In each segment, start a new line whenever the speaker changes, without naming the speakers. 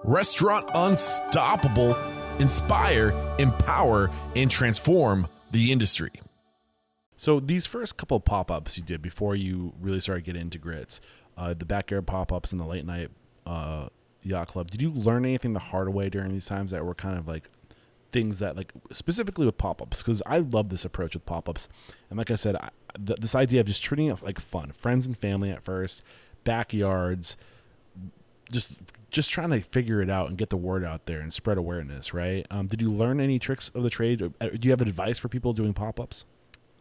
Restaurant Unstoppable. Inspire, empower, and transform the industry. So these first couple of pop-ups you did before you really started getting into grits, the backyard pop-ups and the late night yacht club, did you learn anything the hard way during these times that were kind of like things that, like, specifically with pop-ups? Because I love this approach with pop-ups. And like I said, this idea of just treating it like fun, friends and family at first, backyards, just trying to figure it out and get the word out there and spread awareness, right? Did you learn any tricks of the trade? Do you have advice for people doing pop-ups?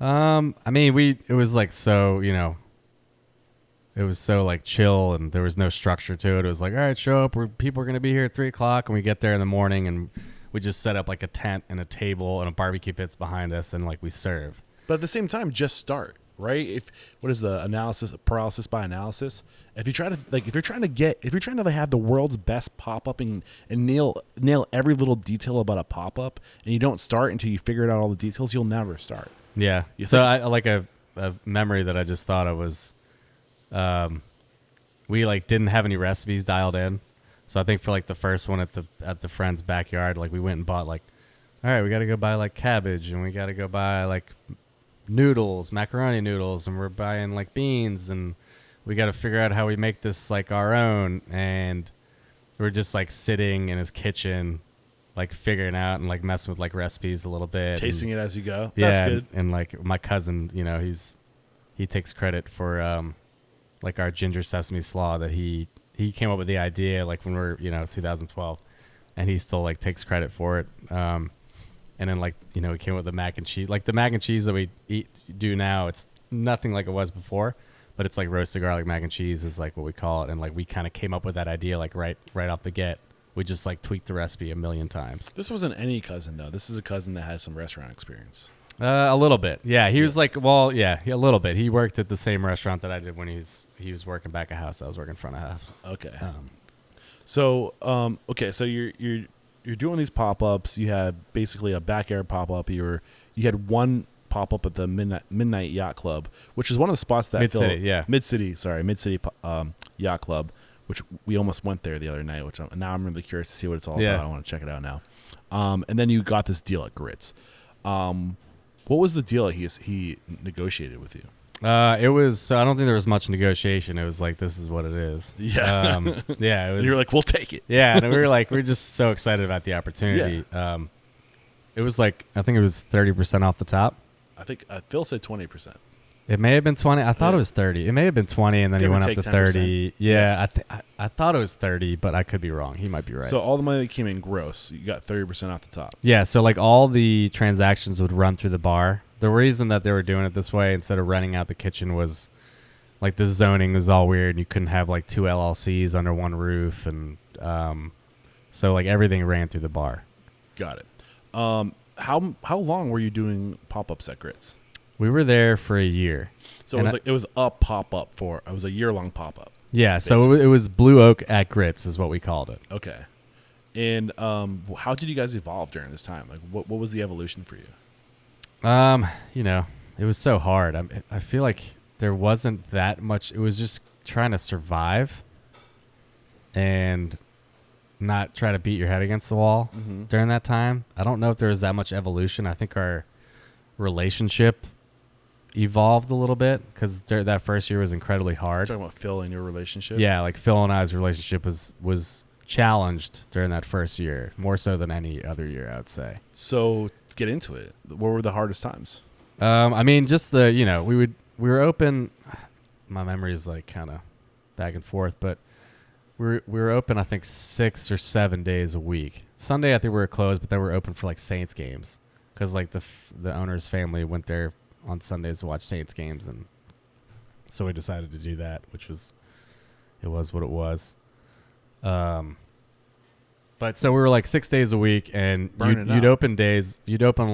I mean, it was like, so, you know, it was so like chill and there was no structure to it. It was like, all right, show up. People are going to be here at 3:00, and we get there in the morning and we just set up like a tent and a table and a barbecue pits behind us and like we serve. But
at the same time, just start, right? What is the analysis, paralysis by analysis? If you're trying to have the world's best pop-up and nail every little detail about a pop-up, and you don't start until you figure out all the details, you'll never start.
Yeah. So I like a memory that I just thought of was, we like didn't have any recipes dialed in. So I think for like the first one at the friend's backyard, like we went and bought like, all right, we got to go buy like cabbage and we got to go buy like noodles, macaroni noodles, and we're buying like beans, and we got to figure out how we make this like our own. And we're just like sitting in his kitchen, like figuring out and like messing with like recipes a little bit,
tasting it as you go.
Yeah,
that's good.
And like my cousin, you know, he takes credit for like our ginger sesame slaw that he came up with the idea like when we were, you know, 2012, and he still like takes credit for it. And then, like, you know, we came up with the mac and cheese. Like, the mac and cheese that we do now, it's nothing like it was before, but it's like roasted garlic mac and cheese is, like, what we call it. And, like, we kind of came up with that idea, like, right off the get. We just, like, tweaked the recipe a million times.
This wasn't any cousin, though. This is a cousin that has some restaurant experience.
A little bit. Yeah, he was like, well, yeah, a little bit. He worked at the same restaurant that I did when he was working back of house. I was working front of house.
Okay. So you're doing these pop-ups. You had basically a backyard pop-up. You had one pop-up at the Midnight Yacht Club, which is one of the spots that Mid-City Yacht Club, which we almost went there the other night, which now I'm really curious to see what it's all about. I want to check it out now. And then you got this deal at Grits. What was the deal he negotiated with you?
It was, so I don't think there was much negotiation. It was like, this is what it is.
Yeah.
Yeah. It was,
you're like, we'll take it.
Yeah. And we were just so excited about the opportunity. Yeah. It was like, I think it was 30% off the top.
I think Phil said 20%.
It may have been 20. I thought it was 30. It may have been 20, and then he went up to 30. Yeah. I thought it was 30, but I could be wrong. He might be right.
So all the money that came in gross, you got 30% off the top.
Yeah. So like all the transactions would run through the bar. The reason that they were doing it this way instead of renting out the kitchen was like the zoning was all weird. You couldn't have like two LLCs under one roof. And so like everything ran through the bar.
Got it. How long were you doing pop-ups at Grits?
We were there for a year.
So it was a pop-up it was a year-long pop-up.
Yeah. Basically. So it was Blue Oak at Grits is what we called it.
Okay. And how did you guys evolve during this time? Like what was the evolution for you?
You know, it was so hard. I feel like there wasn't that much. It was just trying to survive and not try to beat your head against the wall during that time. I don't know if there was that much evolution. I think our relationship evolved a little bit because that first year was incredibly hard.
You're talking about Phil and your relationship?
Yeah, like Phil and I's relationship was challenged during that first year, more so than any other year, I would say.
So get into it. What were the hardest times?
I mean, just we were open. My memory is like kind of back and forth, but we were open, I think 6 or 7 days a week. Sunday, I think we were closed, but then we were open for like Saints games because like the owner's family went there on Sundays to watch Saints games, and so we decided to do that, it was what it was. But so we were like 6 days a week, and you'd open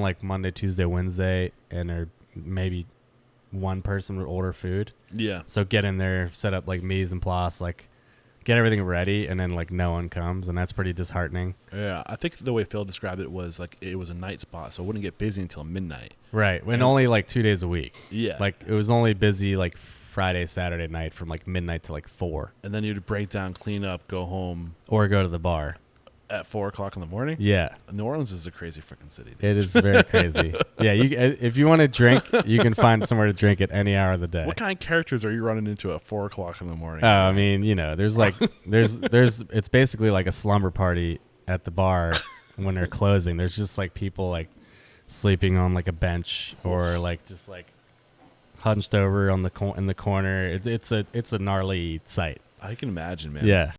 like Monday, Tuesday, Wednesday, and there maybe one person would order food.
Yeah.
So get in there, set up like mise en place, like get everything ready, and then like no one comes, and that's pretty disheartening.
Yeah, I think the way Phil described it was like it was a night spot, so it wouldn't get busy until midnight.
Right, and only like 2 days a week.
Yeah.
Like it was only busy like Friday, Saturday night from like midnight to like 4.
And then you'd break down, clean up, go home
Or go to the bar.
at 4 o'clock in the morning.
Yeah.
New Orleans is a crazy freaking city. Dude.
It is very crazy. Yeah, if you want to drink, you can find somewhere to drink at any hour of the day.
What kind of characters are you running into at 4 o'clock in the morning?
Oh, I mean, there's like there's it's basically like a slumber party at the bar when they're closing. There's just like people like sleeping on like a bench or like just like hunched over on in the corner. It's a gnarly sight.
I can imagine, man.
Yeah.